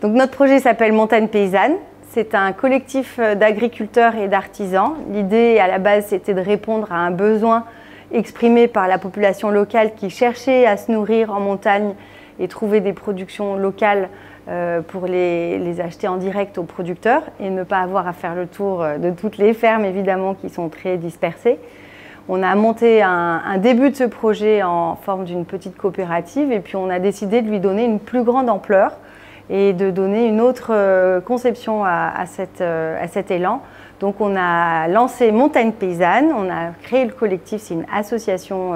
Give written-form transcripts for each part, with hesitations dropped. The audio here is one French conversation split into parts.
Donc notre projet s'appelle Montagne Paysanne. C'est un collectif d'agriculteurs et d'artisans. L'idée à la base, c'était de répondre à un besoin exprimé par la population locale qui cherchait à se nourrir en montagne et trouver des productions locales pour les acheter en direct aux producteurs et ne pas avoir à faire le tour de toutes les fermes, évidemment, qui sont très dispersées. On a monté un début de ce projet en forme d'une petite coopérative et puis on a décidé de lui donner une plus grande ampleur et de donner une autre conception à cet élan. Donc on a lancé Montagne Paysanne, on a créé le collectif, c'est une association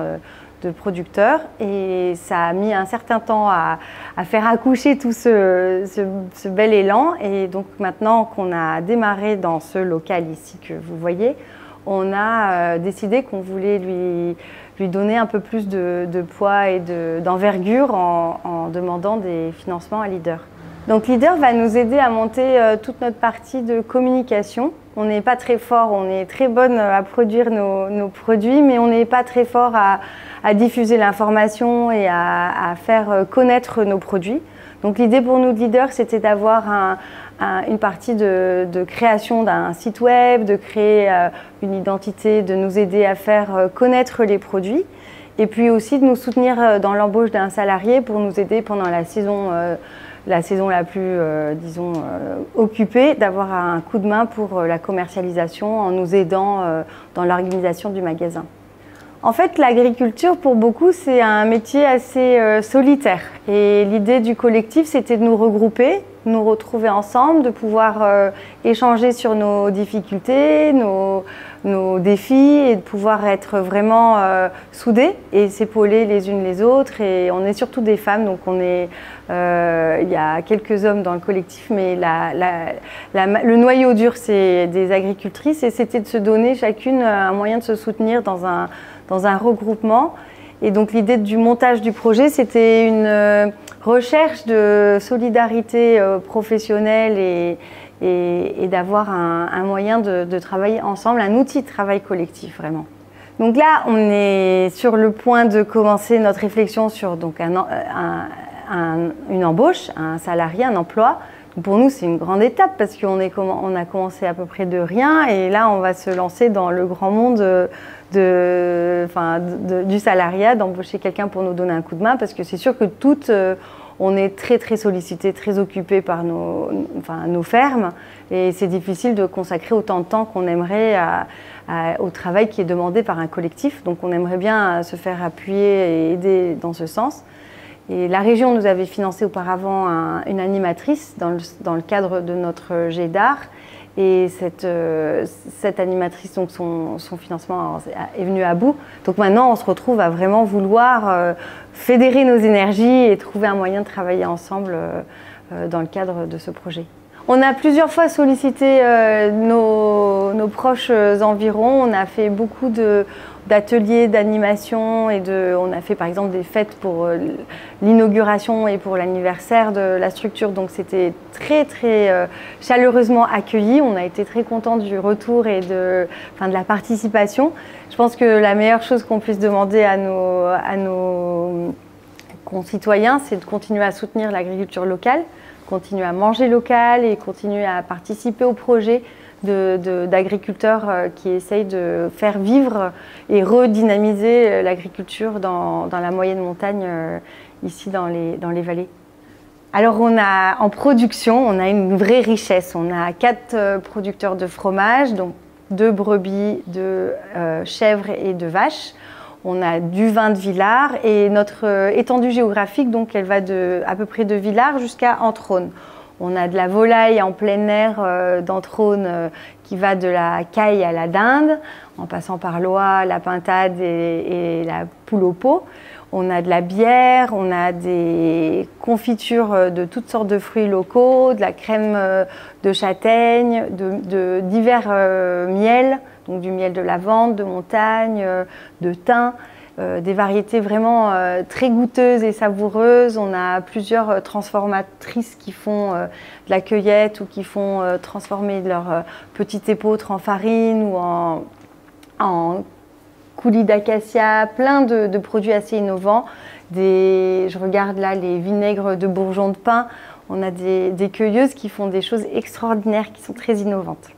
de producteurs et ça a mis un certain temps à faire accoucher tout ce bel élan. Et donc maintenant qu'on a démarré dans ce local ici que vous voyez, on a décidé qu'on voulait lui donner un peu plus de poids et d'envergure en demandant des financements à Leader. Donc Leader va nous aider à monter toute notre partie de communication. On n'est pas très fort, on est très bonne à produire nos produits, mais on n'est pas très fort à diffuser l'information et à faire connaître nos produits. Donc l'idée pour nous de Leader, c'était d'avoir une partie de création d'un site web, de créer une identité, de nous aider à faire connaître les produits et puis aussi de nous soutenir dans l'embauche d'un salarié pour nous aider pendant la saison la plus, disons, occupée, d'avoir un coup de main pour la commercialisation en nous aidant dans l'organisation du magasin. En fait, l'agriculture, pour beaucoup, c'est un métier assez solitaire. Et l'idée du collectif, c'était de nous regrouper, de nous retrouver ensemble, de pouvoir échanger sur nos difficultés, nos défis et de pouvoir être vraiment soudés et s'épauler les unes les autres. Et on est surtout des femmes, donc il y a quelques hommes dans le collectif, mais le noyau dur, c'est des agricultrices et c'était de se donner chacune un moyen de se soutenir dans un regroupement. Et donc l'idée du montage du projet, c'était une recherche de solidarité professionnelle et d'avoir un moyen de travailler ensemble, un outil de travail collectif vraiment. Donc là, on est sur le point de commencer notre réflexion sur donc, une embauche, un salarié, un emploi. Pour nous, c'est une grande étape parce qu'on a commencé à peu près de rien et là, on va se lancer dans le grand monde du salariat, d'embaucher quelqu'un pour nous donner un coup de main parce que c'est sûr que on est très très sollicité, très occupé par nos fermes et c'est difficile de consacrer autant de temps qu'on aimerait au travail qui est demandé par un collectif. Donc on aimerait bien se faire appuyer et aider dans ce sens. Et la région nous avait financé auparavant une animatrice dans le cadre de notre GEDAR. Et cette animatrice, donc son financement est venu à bout. Donc maintenant, on se retrouve à vraiment vouloir fédérer nos énergies et trouver un moyen de travailler ensemble dans le cadre de ce projet. On a plusieurs fois sollicité nos proches environs. On a fait beaucoup d'ateliers d'animation et on a fait par exemple des fêtes pour l'inauguration et pour l'anniversaire de la structure. Donc c'était très très chaleureusement accueilli. On a été très contents du retour et de la participation. Je pense que la meilleure chose qu'on puisse demander à nos concitoyens, c'est de continuer à soutenir l'agriculture locale, continuer à manger local et continuer à participer au projet d'agriculteurs qui essayent de faire vivre et redynamiser l'agriculture dans la moyenne montagne ici dans les vallées. Alors en production, on a une vraie richesse. On a 4 producteurs de fromage, donc 2 brebis, 2 chèvres et 2 vaches. On a du vin de Villars et notre étendue géographique, donc elle va à peu près de Villars jusqu'à Entrône. On a de la volaille en plein air d'Entrône qui va de la caille à la dinde, en passant par l'oie, la pintade et la poule au pot. On a de la bière, on a des confitures de toutes sortes de fruits locaux, de la crème de châtaigne, de divers miels, donc du miel de lavande, de montagne, de thym, des variétés vraiment très goûteuses et savoureuses. On a plusieurs transformatrices qui font de la cueillette ou qui font transformer leur petit épeautre en farine ou en coulis d'acacia, plein de produits assez innovants. Je regarde là les vinaigres de bourgeon de pin. On a des cueilleuses qui font des choses extraordinaires, qui sont très innovantes.